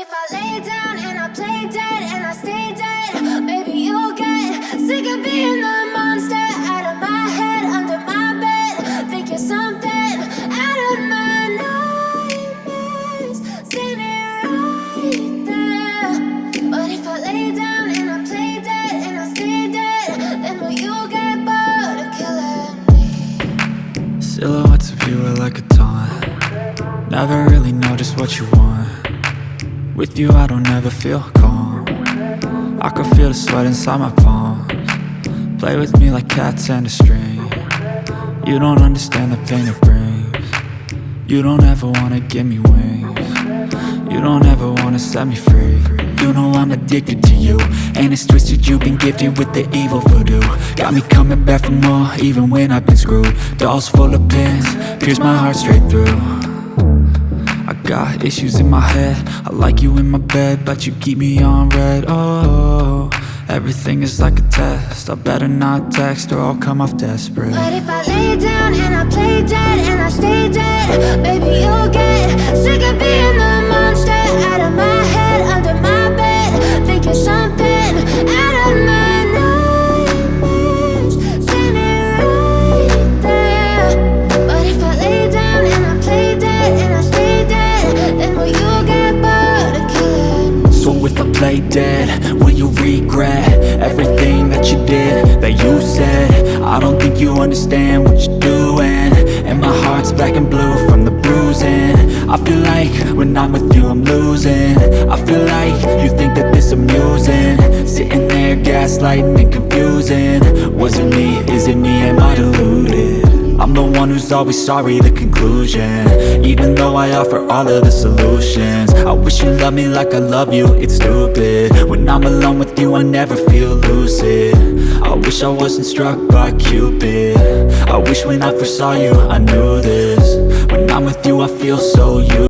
if I lay down and I play dead and I stay dead, maybe you'll get sick of being the monster out of my head, under my bed. Think you're something out of my nightmares, standing right there. But if I lay down and I play dead and I stay dead, then will you get bored of killing me? Silhouettes of you are like a taunt. Never really know just what you want. With you I don't ever feel calm. I can feel the sweat inside my palms. Play with me like cats and a string. You don't understand the pain it brings. You don't ever wanna give me wings. You don't ever wanna set me free. You know I'm addicted to you, and it's twisted, you've been gifted with the evil voodoo. Got me coming back for more, even when I've been screwed. Dolls full of pins, pierce my heart straight through. I got issues in my head, I like you in my bed, but you keep me on red. Oh, everything is like a test, I better not text or I'll come off desperate. But if I lay down and I play dead and I stay dead, baby you'll get sick of being the monster out of my head, under my bed. Think you're something out of my nightmares, standing right there. But if I lay down and I play dead and I stay dead, then will you get bored of killing me? So if I play dead, will you regret everything that you did, that you said? I don't think you understand what you're doing, and my heart's black and blue from the bruising. I feel like when I'm with you I'm losing. I feel like you think that this amusing, sitting there gaslighting and confusing. Was it me? Is it me? Am I deluded? I'm the one who's always sorry, the conclusion, even though I offer all of the solutions. I wish you loved me like I love you, it's stupid. When I'm alone with you I never feel lucid. I wish I wasn't struck by Cupid. I wish when I first saw you I knew this. When I'm with you I feel so